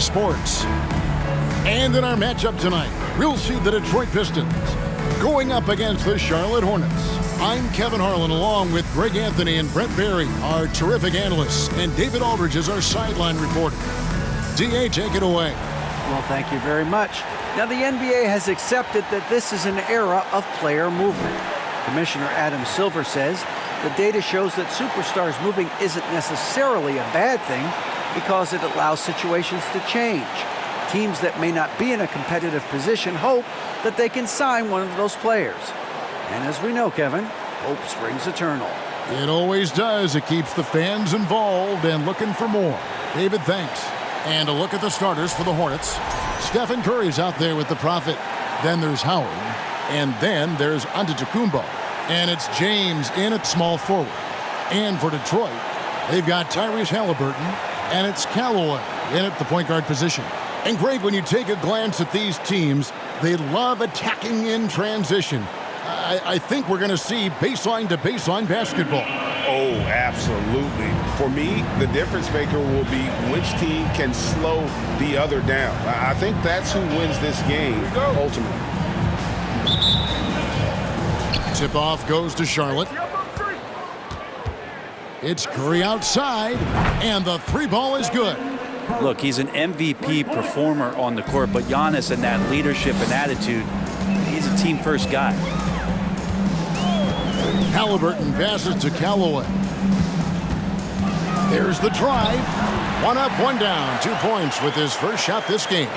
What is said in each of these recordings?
NBA sports. And in our matchup tonight, we'll see the Detroit Pistons going up against the Charlotte Hornets. I'm Kevin Harlan along with Greg Anthony and Brent Barry, our terrific analysts, and David Aldridge is our sideline reporter. DA, take it away. Well, thank you very much. Now, the NBA has accepted that this is an era of player movement. Commissioner Adam Silver says the data shows that superstars moving isn't necessarily a bad thing because it allows situations to change. Teams that may not be in a competitive position hope that they can sign one of those players. And as we know, Kevin, hope springs eternal. It always does. It keeps the fans involved and looking for more. David, thanks. And a look at the starters for the Hornets. Stephen Curry's out there with the Prophet. Then there's Howard. And then there's Antetokounmpo. And it's James in at small forward. And for Detroit, they've got Tyrese Halliburton. And it's Callaway in at the point guard position. And Greg, when you take a glance at these teams, they love attacking in transition. I think we're going to see baseline to baseline basketball. Oh, absolutely. For me, the difference maker will be which team can slow the other down. I think that's who wins this game ultimately. Tip-off goes to Charlotte. It's Curry outside, and the three ball is good. Look, he's an MVP performer on the court, but Giannis and that leadership and attitude, he's a team-first guy. Halliburton passes to Callaway. There's the drive. One up, one down. 2 points with his first shot this game.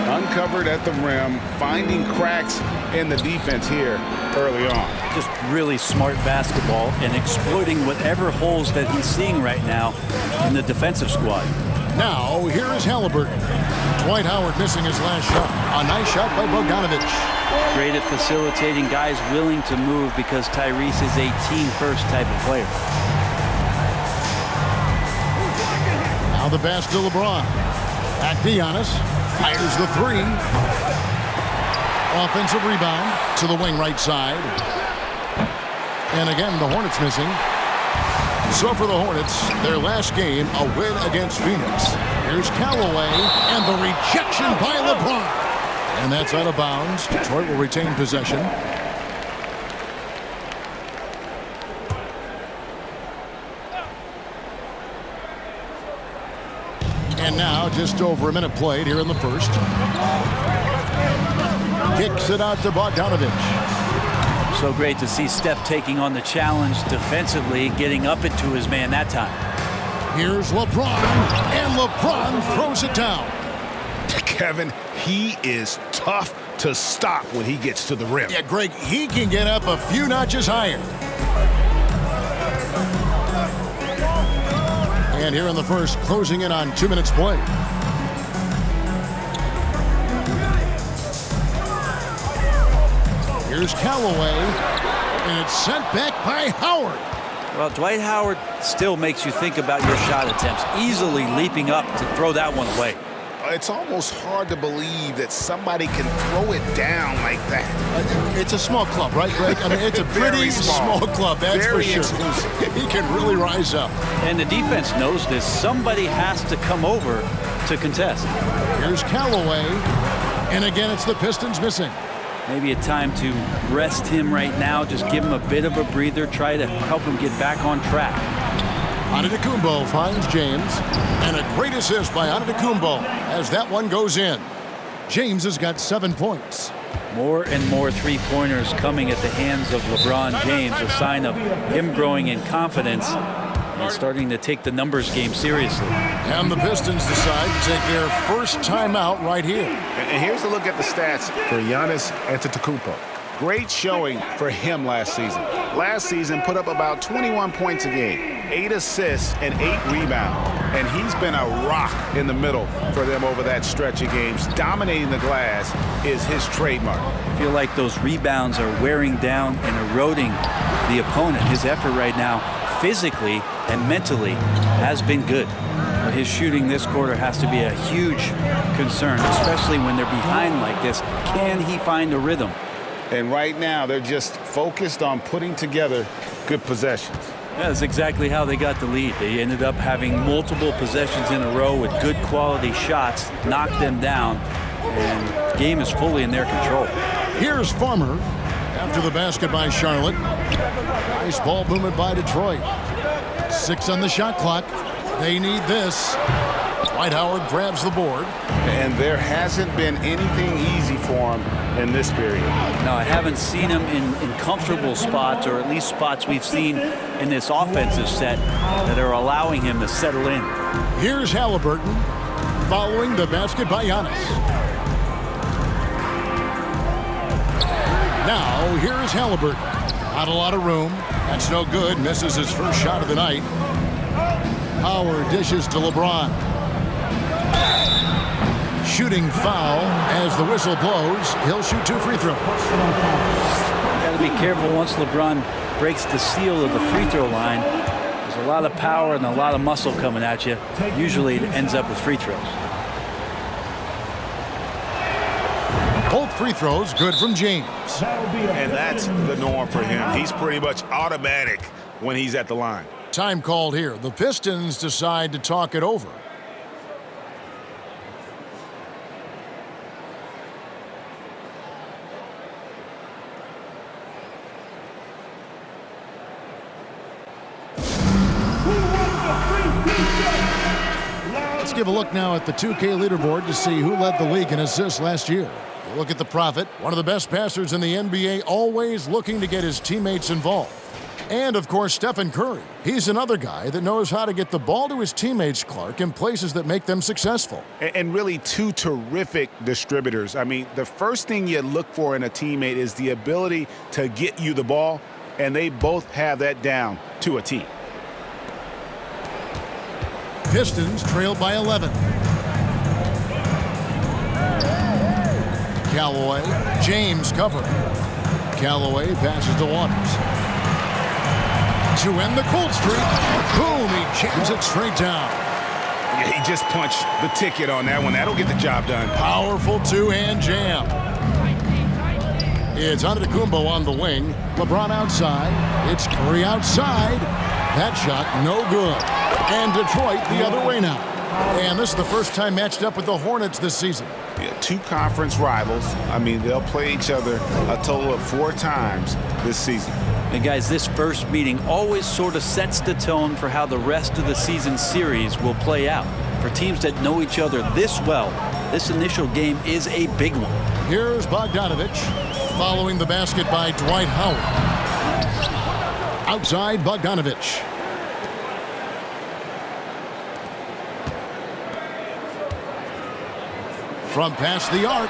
Uncovered at the rim, finding cracks in the defense here early on. Just really smart basketball and exploiting whatever holes that he's seeing right now in the defensive squad. Now, here is Halliburton. Dwight Howard missing his last shot. A nice shot by Bogdanovich. Great at facilitating guys willing to move because Tyrese is a team-first type of player. Now the pass to LeBron. Back to Giannis. Fires the three. Offensive rebound to the wing right side. And again, the Hornets missing. So for the Hornets, their last game, a win against Phoenix. Here's Callaway, and the rejection by LeBron. And that's out of bounds. Detroit will retain possession. And now just over a minute played here in the first. Kicks it out to Bogdanovich. So great to see Steph taking on the challenge defensively, getting up into his man that time. Here's LeBron, and LeBron throws it down. Kevin, he is tough to stop when he gets to the rim. Yeah, Greg, he can get up a few notches higher. And here in the first, closing in on 2 minutes play. Here's Callaway, and it's sent back by Howard. Well, Dwight Howard still makes you think about your shot attempts, easily leaping up to throw that one away. It's almost hard to believe that somebody can throw it down like that. It's a small club, right, Greg? I mean, it's a pretty small club, that's very for sure. exclusive. He can really rise up. And the defense knows this. Somebody has to come over to contest. Here's Callaway, and again, it's the Pistons missing. Maybe a time to rest him right now, just give him a bit of a breather, try to help him get back on track. Antetokounmpo finds James, and a great assist by Antetokounmpo as that one goes in. James has got 7 points. More and more three-pointers coming at the hands of LeBron James, a sign of him growing in confidence and starting to take the numbers game seriously. And the Pistons decide to take their first timeout right here. And here's a look at the stats for Giannis Antetokounmpo. Great showing for him last season. Last season put up about 21 points a game, 8 assists, and 8 rebounds. And he's been a rock in the middle for them over that stretch of games. Dominating the glass is his trademark. I feel like those rebounds are wearing down and eroding the opponent. His effort right now, physically and mentally, has been good. But his shooting this quarter has to be a huge concern, especially when they're behind like this. Can he find a rhythm? And right now, they're just focused on putting together good possessions. That's exactly how they got the lead. They ended up having multiple possessions in a row with good quality shots, knocked them down, and the game is fully in their control. Here's Farmer after the basket by Charlotte. Nice ball movement by Detroit. 6 on the shot clock. They need this. Dwight Howard grabs the board. And there hasn't been anything easy for him in this period. No, I haven't seen him in comfortable spots, or at least spots we've seen in this offensive set that are allowing him to settle in. Here's Halliburton following the basket by Giannis. Now, here's Halliburton. Not a lot of room. That's no good. Misses his first shot of the night. Howard dishes to LeBron. Shooting foul as the whistle blows. He'll shoot 2 free throws. Got to be careful once LeBron breaks the seal of the free throw line. There's a lot of power and a lot of muscle coming at you. Usually it ends up with free throws. Both free throws good from James. And that's the norm for him. He's pretty much automatic when he's at the line. Time called here. The Pistons decide to talk it over. Let's give a look now at the 2K leaderboard to see who led the league in assists last year. You look at the Prophet, one of the best passers in the NBA, always looking to get his teammates involved. And, of course, Stephen Curry. He's another guy that knows how to get the ball to his teammates, Clark, in places that make them successful. And really 2 terrific distributors. I mean, the first thing you look for in a teammate is the ability to get you the ball, and they both have that down to a T. Pistons trail by 11. Callaway, James covering. Callaway passes to Waters. To end the cold streak. Boom, he jams it straight down. Yeah, he just punched the ticket on that one. That'll get the job done. Powerful two-hand jam. It's Antetokounmpo on the wing. LeBron outside. It's Curry outside. That shot no good. And Detroit the other way now. And this is the first time matched up with the Hornets this season. Yeah, 2 conference rivals. I mean, they'll play each other a total of 4 times this season. And guys, this first meeting always sort of sets the tone for how the rest of the season series will play out. For teams that know each other this well, this initial game is a big one. Here's Bogdanovich following the basket by Dwight Howard. Outside Bogdanovich. From past the arc.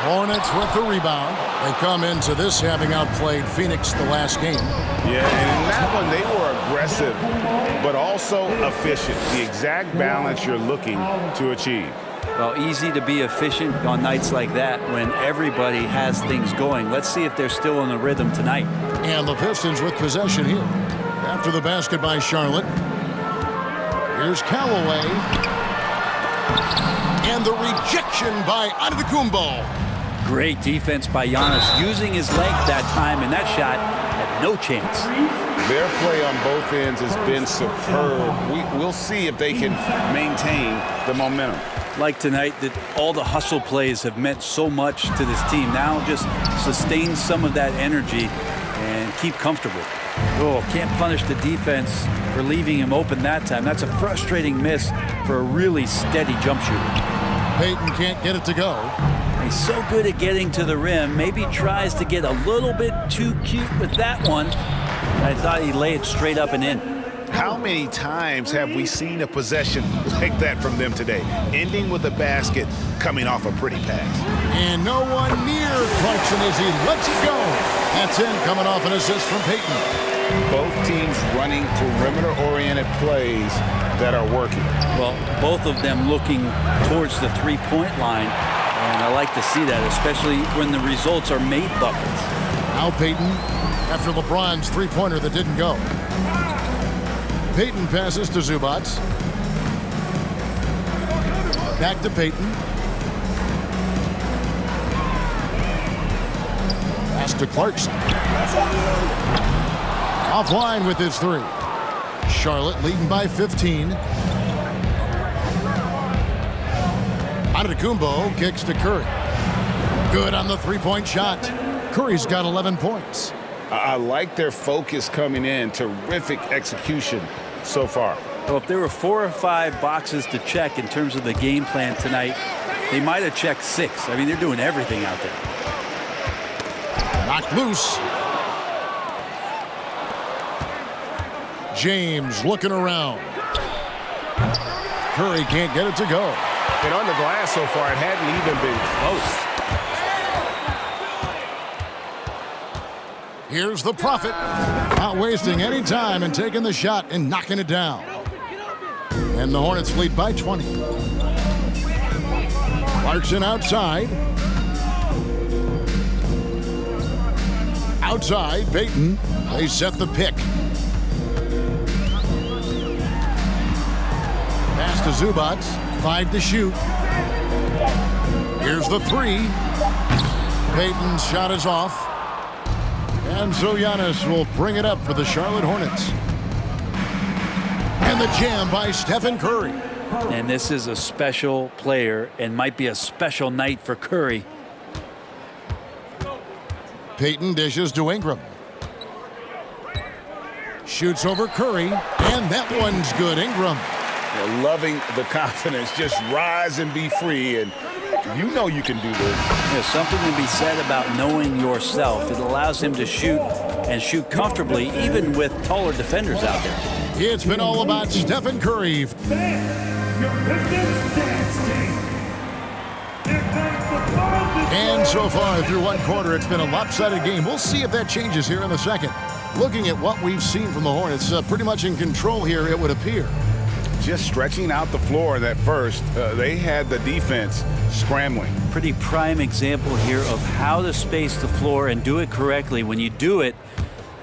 Hornets with the rebound. They come into this having outplayed Phoenix the last game. Yeah, and in that one they were aggressive, but also efficient. The exact balance you're looking to achieve. Well, easy to be efficient on nights like that when everybody has things going. Let's see if they're still in the rhythm tonight. And the Pistons with possession here. After the basket by Charlotte. Here's Callaway. And the rejection by Antetokounmpo. Great defense by Giannis, using his length that time, and that shot had no chance. Their play on both ends has been superb. We'll see if they can maintain the momentum. Like tonight, that all the hustle plays have meant so much to this team. Now just sustain some of that energy and keep comfortable. Oh, can't punish the defense for leaving him open that time. That's a frustrating miss for a really steady jump shooter. Payton can't get it to go. He's so good at getting to the rim. Maybe tries to get a little bit too cute with that one. I thought he'd lay it straight up and in. How many times have we seen a possession like that from them today, ending with a basket coming off a pretty pass? And no one near Clarkson as he lets it go. That's in, coming off an assist from Payton. Both teams running perimeter-oriented plays that are working. Well, both of them looking towards the three-point line, and I like to see that, especially when the results are made buckets. Now Payton, after LeBron's three-pointer that didn't go. Payton passes to Zubac. Back to Payton. Pass to Clarkson. Offline with his three. Charlotte leading by 15. Antetokounmpo kicks to Curry. Good on the three-point shot. Curry's got 11 points. I like their focus coming in. Terrific execution so far. Well, if there were 4 or 5 boxes to check in terms of the game plan tonight, they might have checked 6. I mean, they're doing everything out there. Knocked loose. James looking around. Curry can't get it to go. And on the glass so far, it hadn't even been close. Here's the Prophet. Not wasting any time and taking the shot and knocking it down. And the Hornets lead by 20. Clarkson outside. Outside, Payton. They set the pick. Pass to Zubac. 5 to shoot. Here's the three. Payton's shot is off. And so Giannis will bring it up for the Charlotte Hornets. And the jam by Stephen Curry. And this is a special player and might be a special night for Curry. Payton dishes to Ingram. Shoots over Curry, and that one's good. Ingram. They're loving the confidence. Just rise and be free, and you know you can do this. There's something to be said about knowing yourself. It allows him to shoot and shoot comfortably, even with taller defenders out there. It's been all about Stephen Curry. And so far through one quarter, it's been a lopsided game. We'll see if that changes here in the second. Looking at what we've seen from the Hornets, pretty much in control here, it would appear. Just stretching out the floor that first, they had the defense scrambling. Pretty prime example here of how to space the floor and do it correctly. When you do it,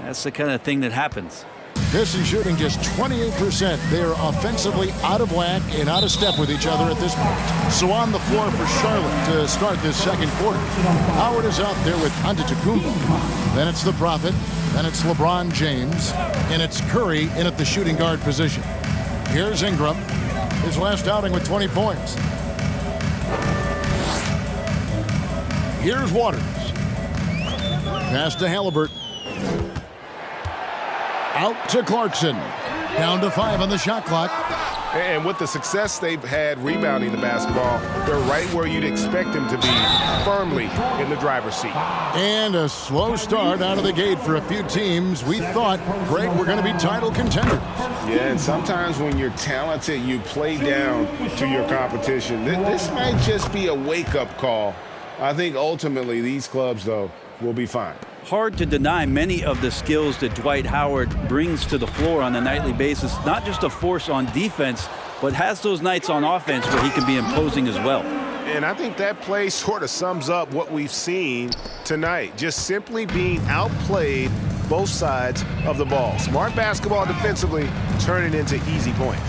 that's the kind of thing that happens. Pistons shooting just 28%. They're offensively out of whack and out of step with each other at this point. So on the floor for Charlotte to start this second quarter. Howard is out there with Antetokounmpo. Then it's the Prophet. Then it's LeBron James. And it's Curry in at the shooting guard position. Here's Ingram. His last outing with 20 points. Here's Waters. Pass to Halliburton. Out to Clarkson. Down to 5 on the shot clock. And with the success they've had rebounding the basketball, they're right where you'd expect them to be, firmly in the driver's seat. And a slow start out of the gate for a few teams. We thought, Greg, we're going to be title contenders. Yeah, and sometimes when you're talented, you play down to your competition. This might just be a wake-up call. I think ultimately these clubs, though, will be fine. Hard to deny many of the skills that Dwight Howard brings to the floor on a nightly basis. Not just a force on defense, but has those nights on offense where he can be imposing as well. And I think that play sort of sums up what we've seen tonight. Just simply being outplayed both sides of the ball. Smart basketball defensively, turning into easy points.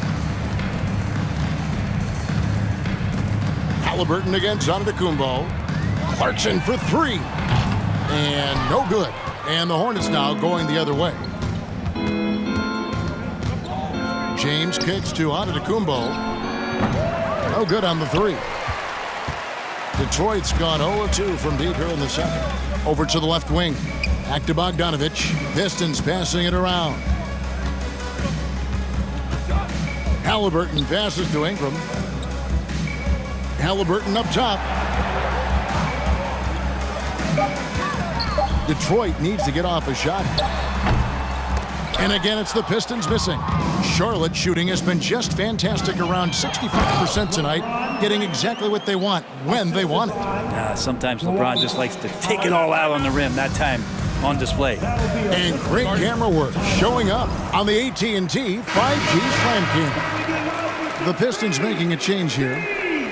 Halliburton against Antetokounmpo. Clarkson for 3. And no good. And the Hornets now going the other way. James kicks to Antetokounmpo. No good on the 3. Detroit's gone 0-2 from deep here in the second. Over to the left wing. Back to Bogdanovich. Pistons passing it around. Halliburton passes to Ingram. Halliburton up top. Detroit needs to get off a shot. And again, it's the Pistons missing. Charlotte shooting has been just fantastic, around 65% tonight, getting exactly what they want when they want it. Sometimes LeBron just likes to take it all out on the rim, that time on display. And great camera work showing up on the AT&T 5G Slam King. The Pistons making a change here.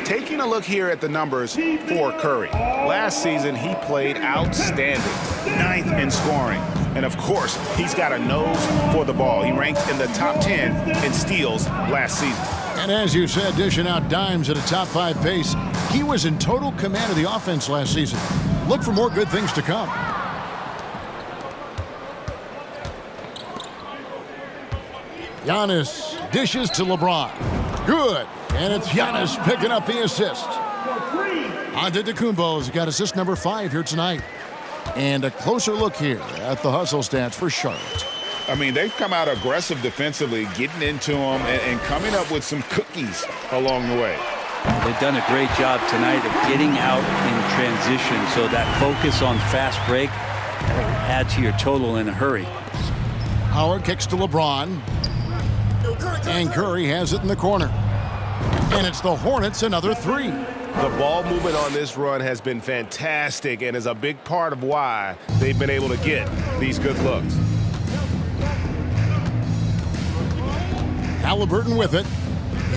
Taking a look here at the numbers for Curry. Last season, he played outstanding, 9th in scoring. And of course, he's got a nose for the ball. He ranked in the top 10 in steals last season. And as you said, dishing out dimes at a top 5 pace, he was in total command of the offense last season. Look for more good things to come. Giannis dishes to LeBron. Good. And it's Giannis picking up the assist. Antetokounmpo's got assist number 5 here tonight. And a closer look here at the hustle stats for Charlotte. I mean, they've come out aggressive defensively, getting into them and coming up with some cookies along the way. They've done a great job tonight of getting out in transition, so that focus on fast break will add to your total in a hurry. Howard kicks to LeBron. And Curry has it in the corner. And it's the Hornets another 3. The ball movement on this run has been fantastic and is a big part of why they've been able to get these good looks. Halliburton with it.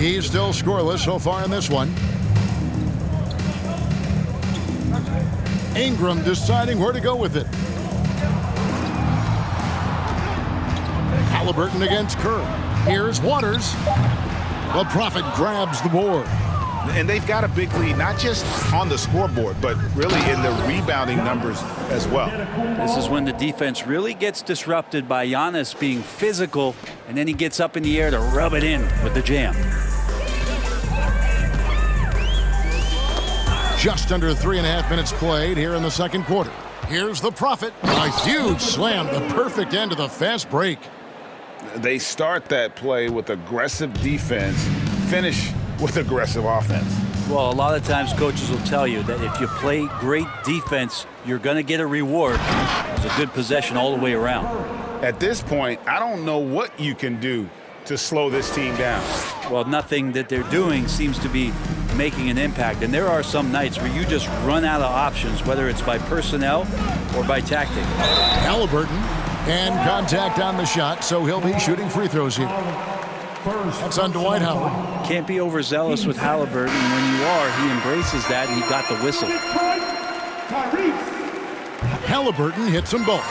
He's still scoreless so far in this one. Ingram deciding where to go with it. Halliburton against Kerr. Here's Waters. The Prophet grabs the board. And they've got a big lead, not just on the scoreboard, but really in the rebounding numbers as well. This is when the defense really gets disrupted by Giannis being physical, and then he gets up in the air to rub it in with the jam. Just under 3.5 minutes played here in the second quarter. Here's the Prophet. A huge slam, the perfect end of the fast break. They start that play with aggressive defense, finish with aggressive offense. Well, a lot of times coaches will tell you that if you play great defense, you're going to get a reward. It's a good possession all the way around. At this point, I don't know what you can do to slow this team down. Well, nothing that they're doing seems to be making an impact. And there are some nights where you just run out of options, whether it's by personnel or by tactic. Halliburton and contact on the shot, so he'll be shooting free throws here. That's on Dwight Howard. Can't be overzealous with Halliburton. When you are, he embraces that, and he got the whistle. Halliburton hits them both.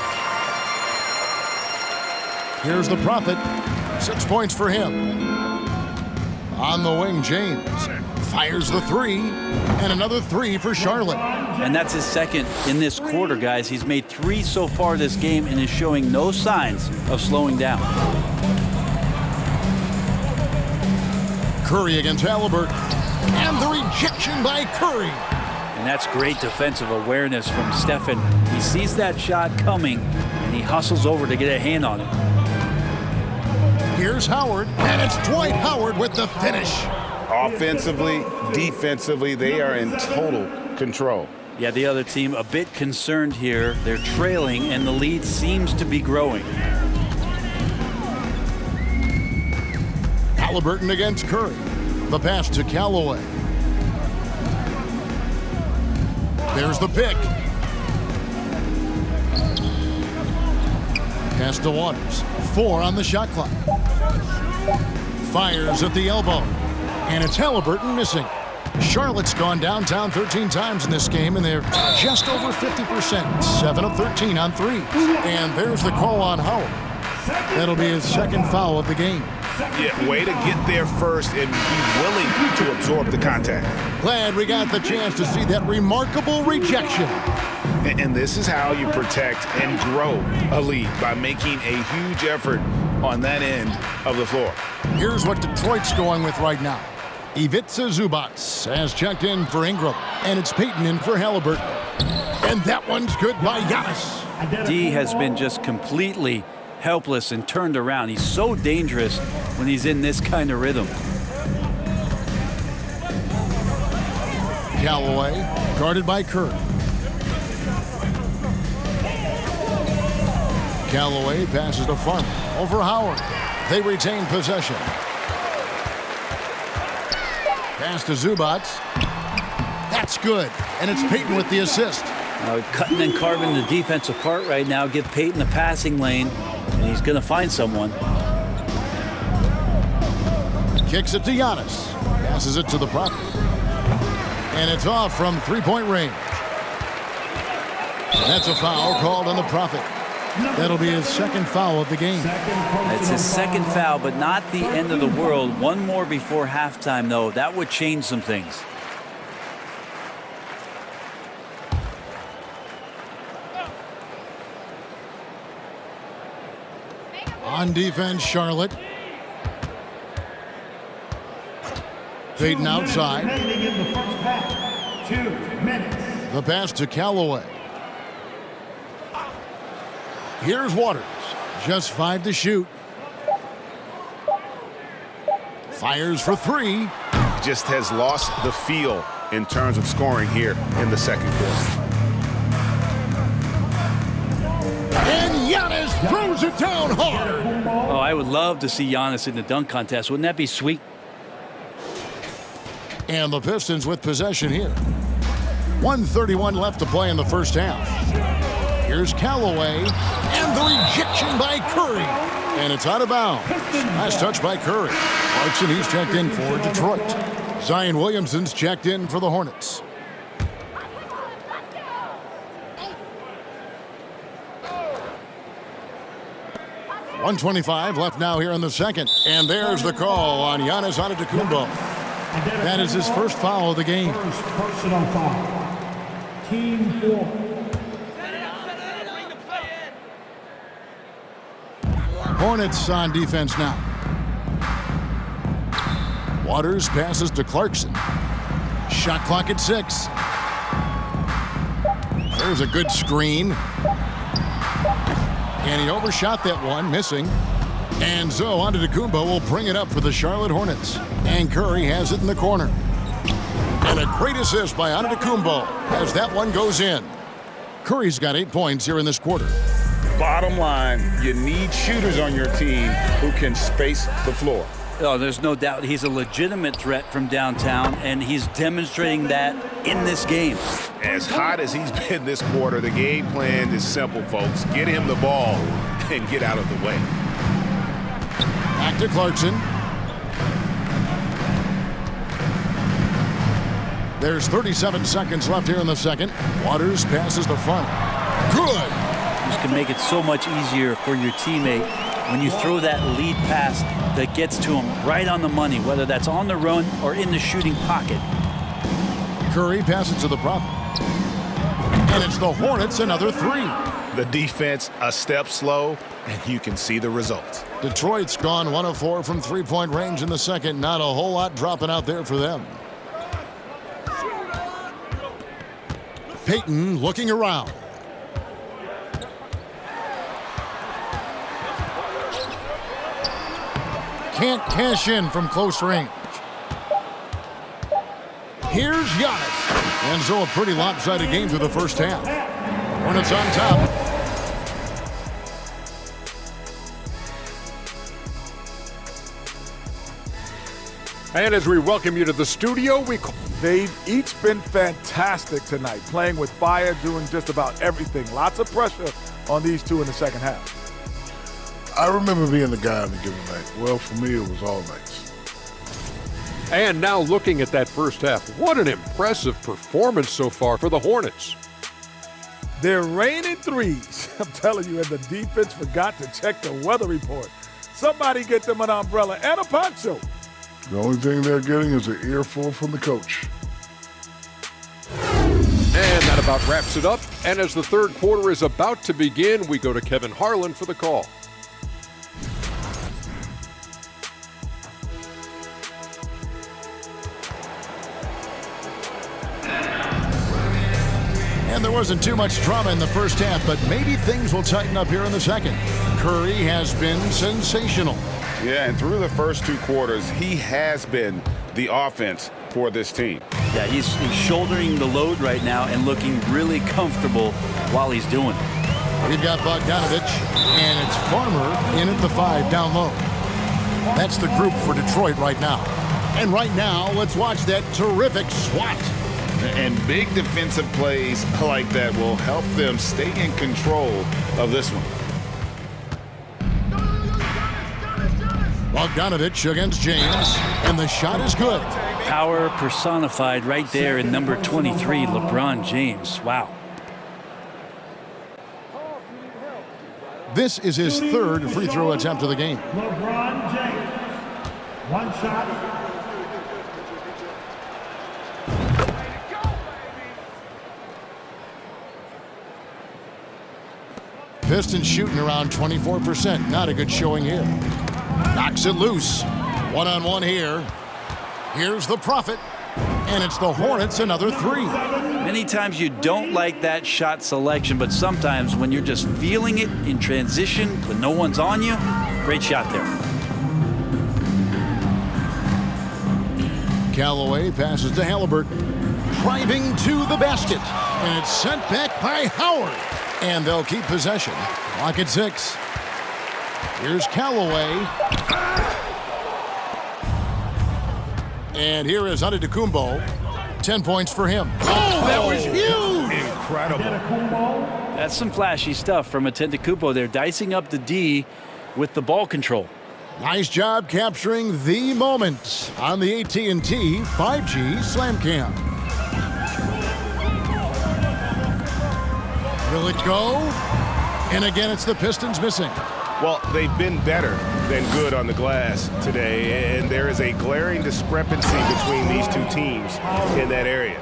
Here's the Prophet. 6 points for him. On the wing, James fires the 3, and another 3 for Charlotte. And that's his second in this quarter, guys. He's made 3 so far this game and is showing no signs of slowing down. Curry against Halliburton. And the rejection by Curry. And that's great defensive awareness from Stephen. He sees that shot coming, and he hustles over to get a hand on it. Here's Howard, and it's Dwight Howard with the finish. Offensively, defensively, they are in total control. Yeah, the other team a bit concerned here. They're trailing, and the lead seems to be growing. Halliburton against Curry. The pass to Callaway. There's the pick. Pass to Waters. 4 on the shot clock. Fires at the elbow. And it's Halliburton missing. Charlotte's gone downtown 13 times in this game, and they're just over 50%. 7 of 13 on threes. And there's the call on Howard. That'll be his second foul of the game. Yeah, way to get there first and be willing to absorb the contact. Glad we got the chance to see that remarkable rejection. And this is how you protect and grow a lead, by making a huge effort on that end of the floor. Here's what Detroit's going with right now. Ivica Zubac has checked in for Ingram, and it's Payton in for Halliburton. And that one's good by Giannis. D has been just completely helpless and turned around. He's so dangerous when he's in this kind of rhythm. Callaway, guarded by Kerr. Callaway passes to Farmer. Over Howard. They retain possession. Pass to Zubac. That's good. And it's Payton with the assist. Cutting and carving the defense apart right now. Give Payton the passing lane, and he's going to find someone. Kicks it to Giannis. Passes it to the Prophet. And it's off from three-point range. That's a foul called on the Prophet. That'll be his second foul of the game. It's his second foul, but not the end of the world. One more before halftime, though. That would change some things. On defense, Charlotte. Payton outside. In the first half, 2 minutes. The pass to Callaway. Here's Waters. Just 5 to shoot. Fires for 3. Just has lost the feel in terms of scoring here in the second quarter. And Giannis throws it down hard. Oh, I would love to see Giannis in the dunk contest. Wouldn't that be sweet? And the Pistons with possession here. 1:31 left to play in the first half. Here's Callaway, and the rejection by Curry. And it's out of bounds. Last touch by Curry. Clarkson, he's checked in for Detroit. Zion Williamson's checked in for the Hornets. .125 left now here in the second. And there's the call on Giannis Antetokounmpo. That is his first foul of the game. First personal foul. Team 4. Hornets on defense now. Waters passes to Clarkson. Shot clock at 6. There's a good screen. And he overshot that one, missing. And so Antetokounmpo will bring it up for the Charlotte Hornets. And Curry has it in the corner. And a great assist by Antetokounmpo as that one goes in. Curry's got 8 points here in this quarter. Bottom line, you need shooters on your team who can space the floor. Oh, there's no doubt he's a legitimate threat from downtown, and he's demonstrating that in this game. As hot as he's been this quarter, the game plan is simple, folks. Get him the ball and get out of the way. Back to Clarkson. There's 37 seconds left here in the second. Waters passes the front. Good. This can make it so much easier for your teammate when you throw that lead pass that gets to him right on the money, whether that's on the run or in the shooting pocket. Curry passes to the Prophet. And it's the Hornets, another 3. The defense a step slow, and you can see the results. Detroit's gone 1 of 4 from three-point range in the second. Not a whole lot dropping out there for them. Payton looking around. Can't cash in from close range. Here's Giannis. And so a pretty lopsided game through the first half. Hornets on top. And as we welcome you to the studio, they've each been fantastic tonight, playing with fire, doing just about everything. Lots of pressure on these two in the second half. I remember being the guy on the given night. Well, for me, it was all nights. And now looking at that first half, what an impressive performance so far for the Hornets. They're raining threes. I'm telling you, and the defense forgot to check the weather report. Somebody get them an umbrella and a poncho. The only thing they're getting is an earful from the coach. And that about wraps it up. And as the third quarter is about to begin, we go to Kevin Harlan for the call. And there wasn't too much drama in the first half, but maybe things will tighten up here in the second. Curry has been sensational. Yeah, and through the first 2 quarters, he has been the offense for this team. Yeah, he's shouldering the load right now and looking really comfortable while he's doing it. We've got Bogdanovich, and it's Farmer in at the 5 down low. That's the group for Detroit right now. And right now, let's watch that terrific swat. And big defensive plays like that will help them stay in control of this one. Bogdanovich against James, and the shot is good. Power personified right there in number 23, LeBron James. Wow. This is his 3rd free throw attempt of the game. LeBron James. 1 shot. Pistons shooting around 24%. Not a good showing here. Knocks it loose. One-on-one here. Here's the Prophet, and it's the Hornets another three. Many times you don't like that shot selection, but sometimes when you're just feeling it in transition, when no one's on you, great shot there. Callaway passes to Halliburton, driving to the basket, and it's sent back by Howard. And they'll keep possession. Clock at 6. Here's Callaway. And here is Antetokounmpo. 10 points for him. Oh, that was huge! Incredible. That's some flashy stuff from Antetokounmpo. They're dicing up the D with the ball control. Nice job capturing the moment on the AT&T 5G Slam Cam. Will it go? And again, it's the Pistons missing. Well, they've been better than good on the glass today, and there is a glaring discrepancy between these two teams in that area.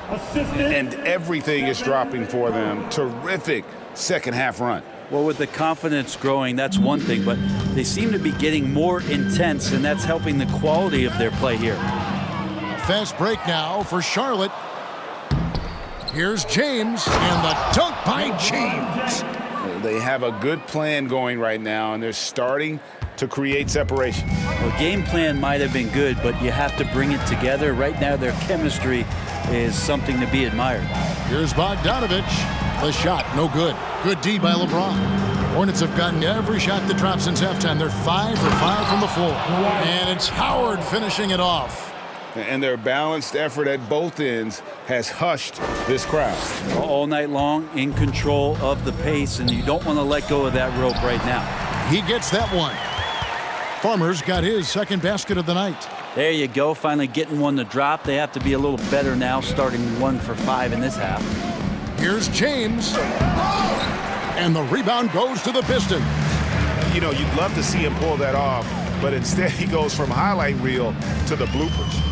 And everything is dropping for them. Terrific second half run. Well, with the confidence growing, that's one thing, but they seem to be getting more intense, and that's helping the quality of their play here. A fast break now for Charlotte. Here's James, and the dunk by James. They have a good plan going right now, and they're starting to create separation. Well, game plan might have been good, but you have to bring it together. Right now, their chemistry is something to be admired. Here's Bogdanovich. The shot, no good. Good D by LeBron. Hornets have gotten every shot that dropped since halftime. They're 5 for 5 from the floor. And it's Howard finishing it off. And their balanced effort at both ends has hushed this crowd. All night long, in control of the pace, and you don't want to let go of that rope right now. He gets that one. Farmer's got his second basket of the night. There you go, finally getting one to drop. They have to be a little better now, starting 1 for 5 in this half. Here's James. And the rebound goes to the Pistons. You know, you'd love to see him pull that off, but instead he goes from highlight reel to the bloopers.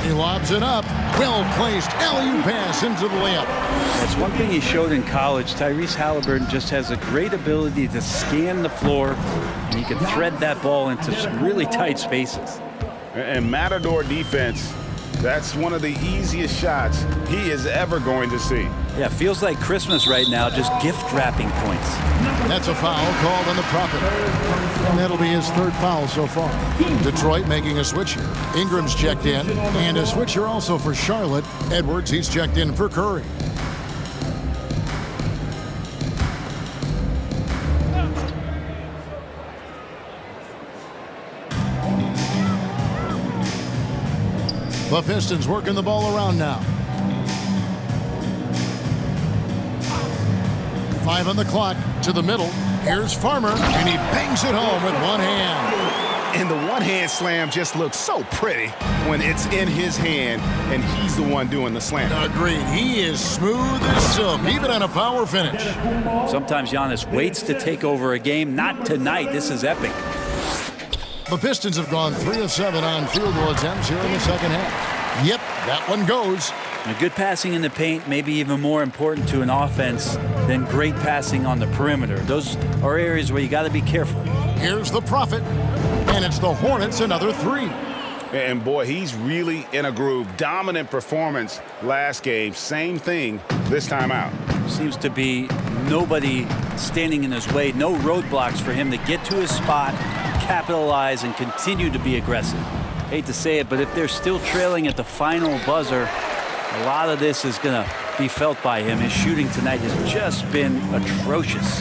He lobs it up. Well-placed alley-oop pass into the layup. That's one thing he showed in college. Tyrese Halliburton just has a great ability to scan the floor, and he can thread that ball into some really tight spaces. And Matador defense, that's one of the easiest shots he is ever going to see. Yeah, feels like Christmas right now, just gift wrapping points. That's a foul called on the Prophet. And that'll be his third foul so far. Detroit making a switch here. Ingram's checked in. And a switch here also for Charlotte. Edwards, he's checked in for Curry. The Pistons working the ball around now. 5 on the clock to the middle. Here's Farmer, and he bangs it home with one hand. And the one-hand slam just looks so pretty when it's in his hand and he's the one doing the slam. Agreed. He is smooth as silk, even on a power finish. Sometimes Giannis waits to take over a game. Not tonight. This is epic. The Pistons have gone 3 of 7 on field goal attempts here in the second half. Yep, that one goes. And good passing in the paint may be even more important to an offense than great passing on the perimeter. Those are areas where you got to be careful. Here's the Prophet, and it's the Hornets another 3. And boy, he's really in a groove. Dominant performance last game. Same thing this time out. Seems to be nobody standing in his way. No roadblocks for him to get to his spot, capitalize, and continue to be aggressive. Hate to say it, but if they're still trailing at the final buzzer, a lot of this is going to be felt by him. His shooting tonight has just been atrocious.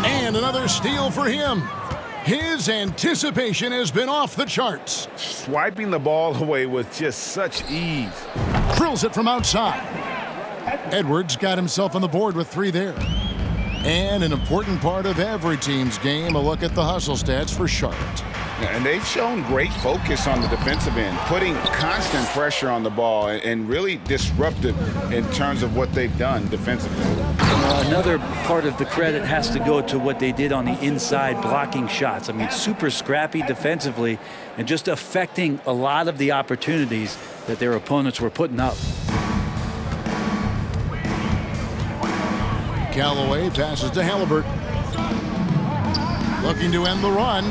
And another steal for him. His anticipation has been off the charts. Swiping the ball away with just such ease. Drills it from outside. Edwards got himself on the board with 3 there. And an important part of every team's game, a look at the hustle stats for Charlotte. And they've shown great focus on the defensive end, putting constant pressure on the ball and really disruptive in terms of what they've done defensively. Another part of the credit has to go to what they did on the inside, blocking shots. I mean, super scrappy defensively and just affecting a lot of the opportunities that their opponents were putting up. Callaway passes to Halliburton. Looking to end the run.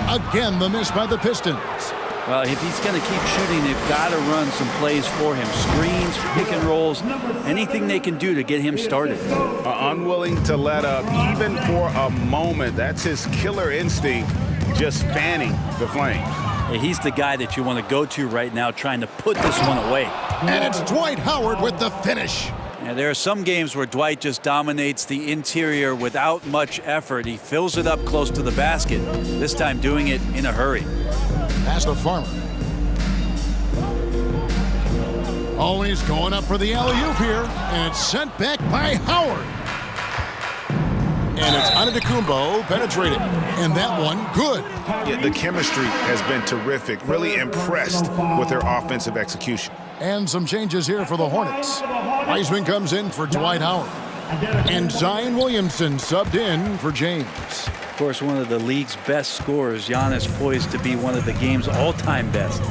Again, the miss by the Pistons. Well, if he's going to keep shooting, they've got to run some plays for him. Screens, pick and rolls, anything they can do to get him started. Unwilling to let up even for a moment. That's his killer instinct, just fanning the flame. Yeah, he's the guy that you want to go to right now, trying to put this one away. And it's Dwight Howard with the finish. Yeah, there are some games where Dwight just dominates the interior without much effort. He fills it up close to the basket, this time doing it in a hurry. Pass to Farmer. Oh, he's going up for the alley-oop here, and it's sent back by Howard. And it's Antetokounmpo penetrating, and that one good. Yeah, the chemistry has been terrific. Really impressed with their offensive execution. And some changes here for the Hornets. Wiseman comes in for Dwight Howard. And Zion Williamson subbed in for James. Of course, one of the league's best scorers, Giannis, poised to be one of the game's all-time best.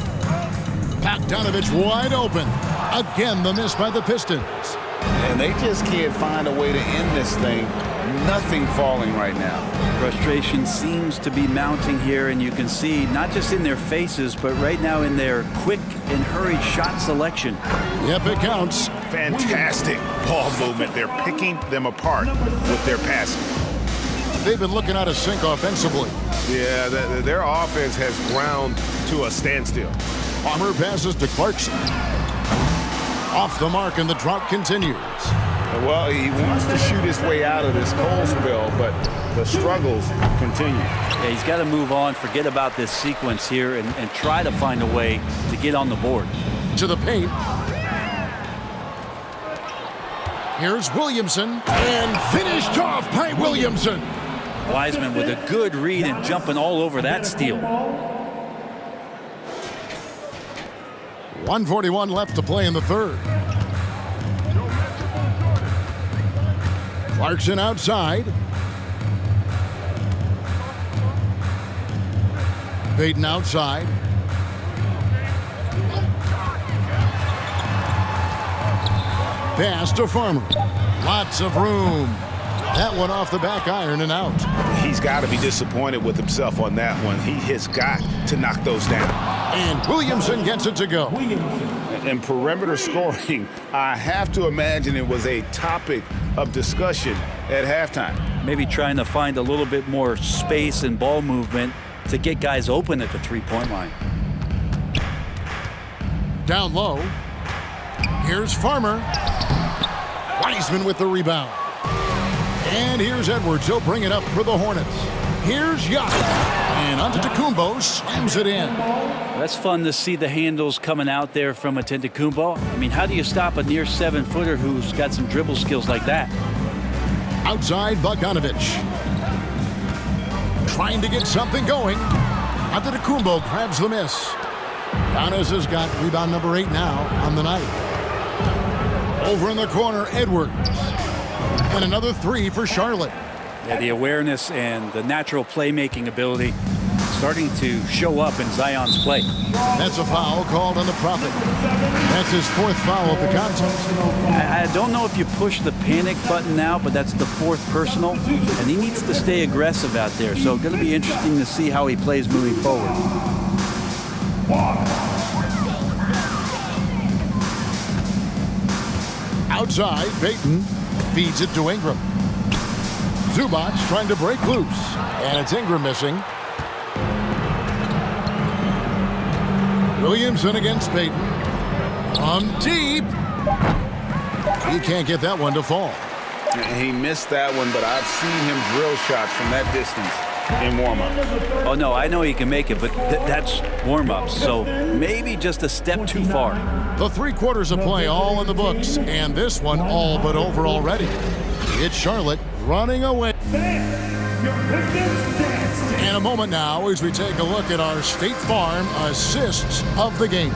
Bogdanovich wide open. Again, the miss by the Pistons. And they just can't find a way to end this thing. Nothing falling right now. Frustration seems to be mounting here, and you can see not just in their faces, but right now in their quick and hurried shot selection. Yep, it counts. Fantastic ball movement. They're picking them apart with their passing. They've been looking out of sync offensively. Yeah, their offense has ground to a standstill. Palmer passes to Clarkson. Off the mark, and the drought continues. Well, he wants to shoot his way out of this cold spell, but the struggles continue. Yeah, he's got to move on, forget about this sequence here, and try to find a way to get on the board. To the paint. Here's Williamson, and finished off by Williamson. Wiseman with a good read and jumping all over that steal. 1:41 left to play in the third. Clarkson outside. Payton outside. Pass to Farmer. Lots of room. That one off the back iron and out. He's got to be disappointed with himself on that one. He has got to knock those down. And Williamson gets it to go. And perimeter scoring, I have to imagine it was a topic of discussion at halftime. Maybe trying to find a little bit more space and ball movement to get guys open at the three-point line. Down low. Here's Farmer. Wiseman with the rebound. And here's Edwards. He'll bring it up for the Hornets. Here's Giannis. And Antetokounmpo slams it in. That's fun to see the handles coming out there from Antetokounmpo. I mean, how do you stop a near 7-footer who's got some dribble skills like that? Outside, Bogdanovich. Trying to get something going. Antetokounmpo grabs the miss. Giannis has got rebound number 8 now on the night. Over in the corner, Edwards. And another 3 for Charlotte. Yeah, the awareness and the natural playmaking ability starting to show up in Zion's play. That's a foul called on the Prophet. That's his 4th foul of the contest. I don't know if you push the panic button now, but that's the 4th personal, and he needs to stay aggressive out there. So going to be interesting to see how he plays moving forward. Outside, Payton feeds it to Ingram. Zubac trying to break loose, and it's Ingram missing. Williamson against Payton. From deep. He can't get that one to fall. He missed that one, but I've seen him drill shots from that distance in warm-up. Oh, no, I know he can make it, but that's warm-up, so maybe just a step too far. The 3 quarters of play all in the books, and this one all but over already. It's Charlotte running away. In a moment now as we take a look at our State Farm assists of the game.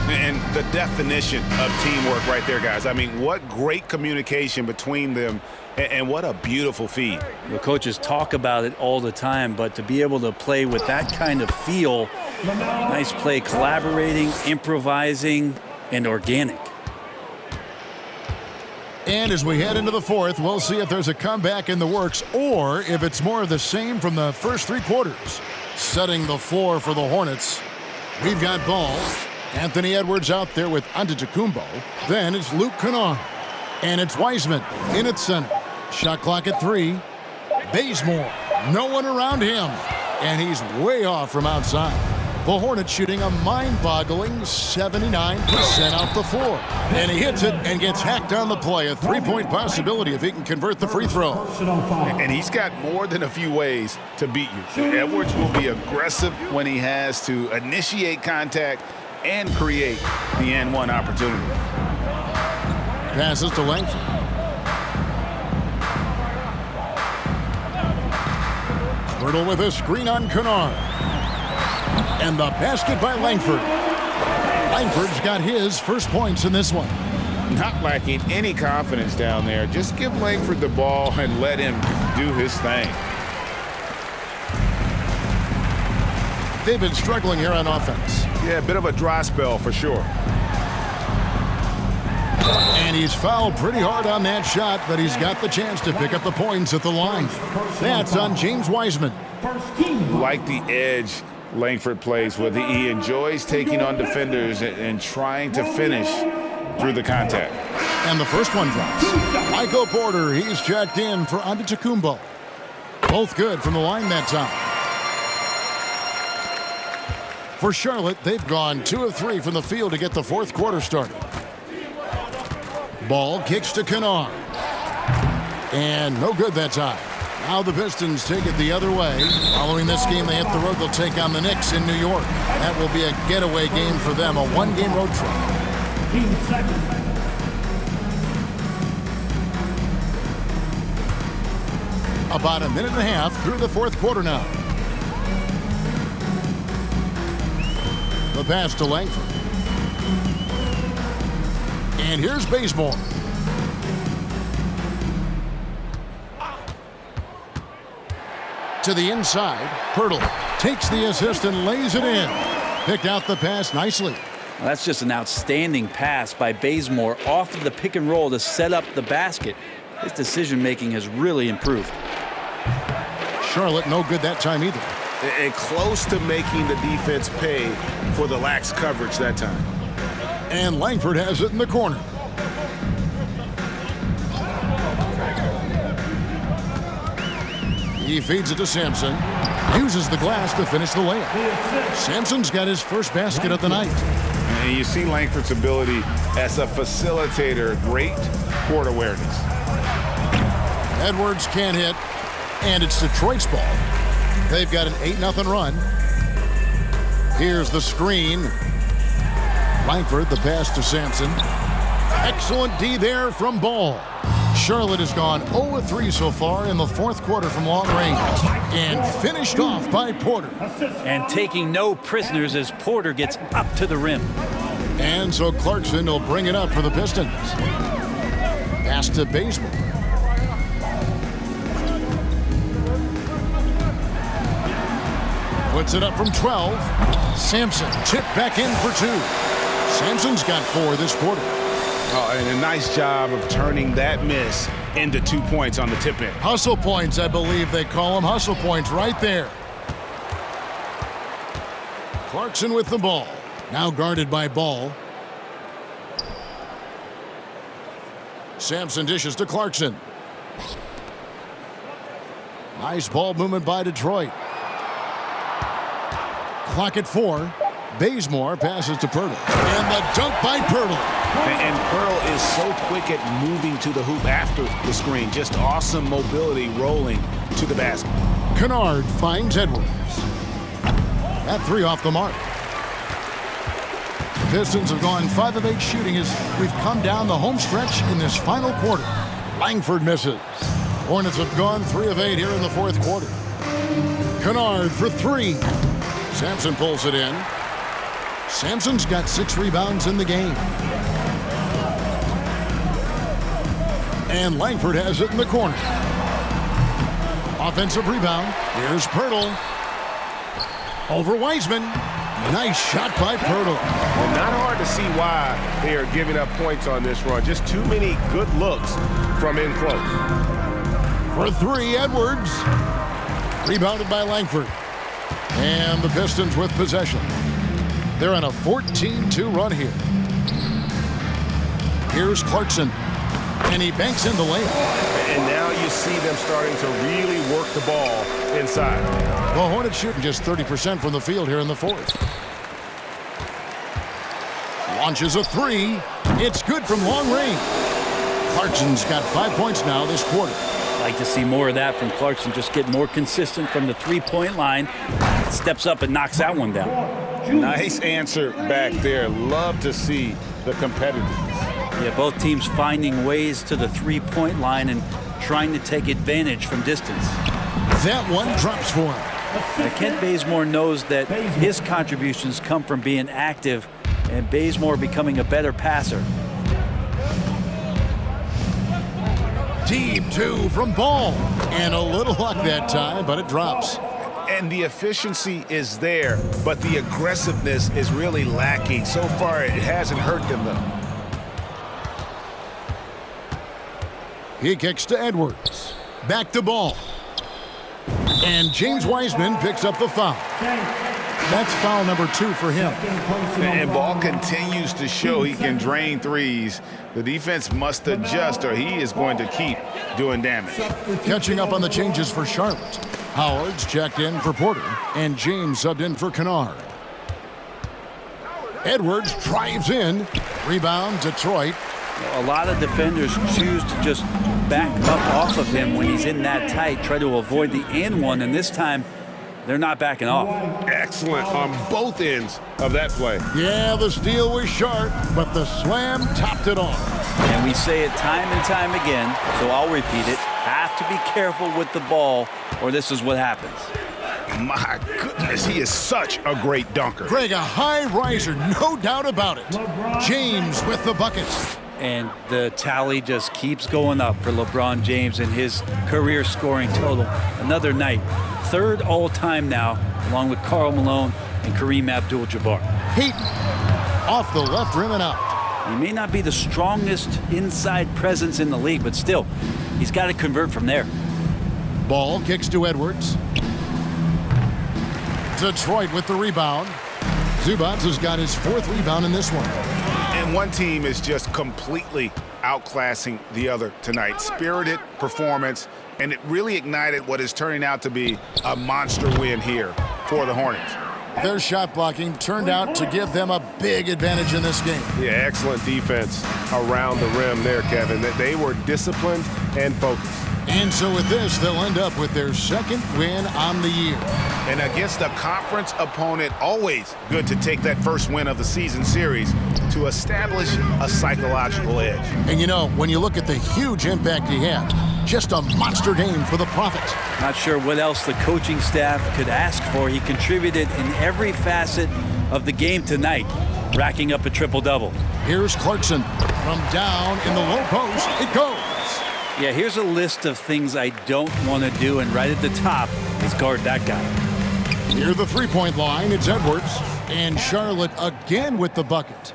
And the definition of teamwork right there, guys. I mean, what great communication between them, and what a beautiful feed. The coaches talk about it all the time, but to be able to play with that kind of feel, nice play, collaborating, improvising, and organic. And as we head into the fourth, we'll see if there's a comeback in the works or if it's more of the same from the first three quarters. Setting the floor for the Hornets, we've got Ball. Anthony Edwards out there with Antetokounmpo. Then it's Luke Kennard. And it's Wiseman in at center. Shot clock at 3. Bazemore, no one around him. And he's way off from outside. The Hornets shooting a mind-boggling 79% off the floor. And he hits it and gets hacked on the play. A three-point possibility if he can convert the free throw. And he's got more than a few ways to beat you. Edwards will be aggressive when he has to initiate contact and create the and-one opportunity. Passes to Langford. Pirtle with a screen on Kennard. And the basket by Langford. Langford's got his first points in this one. Not lacking any confidence down there. Just give Langford the ball and let him do his thing. They've been struggling here on offense. Yeah, a bit of a dry spell for sure. And he's fouled pretty hard on that shot, but he's got the chance to pick up the points at the line. That's on James Wiseman. Like the edge Langford plays with. He enjoys taking on defenders and trying to finish through the contact. And the first one drops. Michael Porter, he's checked in for Antetokounmpo. Both good from the line that time. For Charlotte, they've gone 2 of 3 from the field to get the fourth quarter started. Ball kicks to Kennard. And no good that time. Now the Pistons take it the other way. Following this game, they hit the road. They'll take on the Knicks in New York. That will be a getaway game for them, a one-game road trip. About a minute and a half through the fourth quarter now. The pass to Langford. And here's Bazemore. To the inside. Pirtle takes the assist and lays it in. Picked out the pass nicely. Well, that's just an outstanding pass by Bazemore off of the pick and roll to set up the basket. His decision-making has really improved. Charlotte no good that time either. And close to making the defense pay for the lax coverage that time. And Langford has it in the corner. He feeds it to Sampson. Uses the glass to finish the layup. Sampson's got his first basket of the night. And you see Langford's ability as a facilitator. Great court awareness. Edwards can't hit. And it's Detroit's ball. They've got an 8-0 run. Here's the screen. Langford, the pass to Sampson. Excellent D there from Ball. Charlotte has gone 0-3 so far in the fourth quarter from long range. And finished off by Porter. And taking no prisoners as Porter gets up to the rim. And so Clarkson will bring it up for the Pistons. Pass to Bazemore. Puts it up from 12. Sampson tipped back in for 2. Sampson's got 4 this quarter. Oh, and a nice job of turning that miss into 2 points on the tip in. Hustle points, I believe they call them. Hustle points right there. Clarkson with the ball. Now guarded by Ball. Sampson dishes to Clarkson. Nice ball movement by Detroit. Clock at 4. Bazemore passes to Pirtle. And the dunk by Pirtle. And Pirtle is so quick at moving to the hoop after the screen. Just awesome mobility rolling to the basket. Kennard finds Edwards. That 3 off the mark. The Pistons have gone 5 of 8 shooting as we've come down the home stretch in this final quarter. Langford misses. Hornets have gone 3 of 8 here in the fourth quarter. Kennard for 3. Sampson pulls it in. Sampson's got 6 rebounds in the game. And Langford has it in the corner. Offensive rebound. Here's Pirtle. Over Wiseman. Nice shot by Pirtle. And not hard to see why they are giving up points on this run. Just too many good looks from in close. For three, Edwards. Rebounded by Langford. And the Pistons with possession. They're on a 14-2 run here. Here's Clarkson. And he banks in the layup. And now you see them starting to really work the ball inside. The Hornets shooting just 30% from the field here in the fourth. Launches a three. It's good from long range. Clarkson's got 5 points now this quarter. Like to see more of that from Clarkson. Just get more consistent from the three-point line. Steps up and knocks that one down. Nice answer back there. Love to see the competitiveness. Yeah, both teams finding ways to the three-point line and trying to take advantage from distance. That one drops for him. Now, Kent Bazemore knows that his contributions come from being active and Bazemore becoming a better passer. Deep two from Ball. And a little luck that time, but it drops. And the efficiency is there, but the aggressiveness is really lacking. So far, it hasn't hurt them, though. He kicks to Edwards. Back to Ball. And James Wiseman picks up the foul. That's foul number 2 for him. And Ball continues to show he can drain threes. The defense must adjust or he is going to keep doing damage. Catching up on the changes for Charlotte. Howard's checked in for Porter, and James subbed in for Kennard. Edwards drives in. Rebound, Detroit. A lot of defenders choose to just back up off of him when he's in that tight, try to avoid the and one, and this time they're not backing off. Excellent on both ends of that play. Yeah, the steal was sharp, but the slam topped it off. And we say it time and time again, so I'll repeat it. Have to be careful with the ball, or this is what happens. My goodness, he is such a great dunker. Greg, a high riser, no doubt about it. James with the bucket. And the tally just keeps going up for LeBron James and his career scoring total. Another night, third all-time now, along with Karl Malone and Kareem Abdul-Jabbar. Peyton off the left rim and out. He may not be the strongest inside presence in the league, but still, he's got to convert from there. Ball kicks to Edwards. Detroit with the rebound. Zubats has got his 4th rebound in this one. And one team is just completely outclassing the other tonight. Spirited performance, and it really ignited what is turning out to be a monster win here for the Hornets. Their shot blocking turned out to give them a big advantage in this game. Yeah, excellent defense around the rim there, Kevin. They were disciplined and focused. And so with this, they'll end up with their 2nd win on the year. And against a conference opponent, always good to take that first win of the season series to establish a psychological edge. And you know, when you look at the huge impact he had, just a monster game for the Prophets. Not sure what else the coaching staff could ask for. He contributed in every facet of the game tonight, racking up a triple-double. Here's Clarkson from down in the low post. It goes. Yeah, here's a list of things I don't want to do, and right at the top is guard that guy. Near the three-point line, it's Edwards. And Charlotte again with the bucket.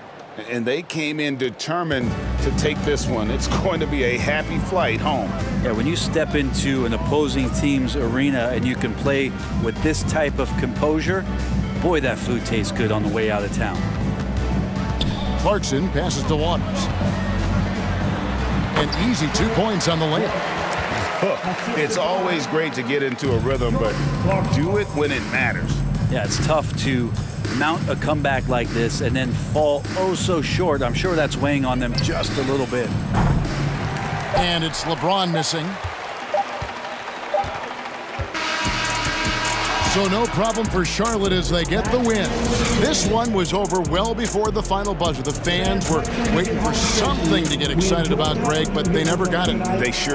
And they came in determined to take this one. It's going to be a happy flight home. Yeah, when you step into an opposing team's arena and you can play with this type of composure, boy, that food tastes good on the way out of town. Clarkson passes to Waters. An easy 2 points on the layup. It's always great to get into a rhythm, but do it when it matters. Yeah, it's tough to mount a comeback like this and then fall oh so short. I'm sure that's weighing on them just a little bit. And it's LeBron missing. So no problem for Charlotte as they get the win. This one was over well before the final buzzer. The fans were waiting for something to get excited about, Greg, but they never got it. They sure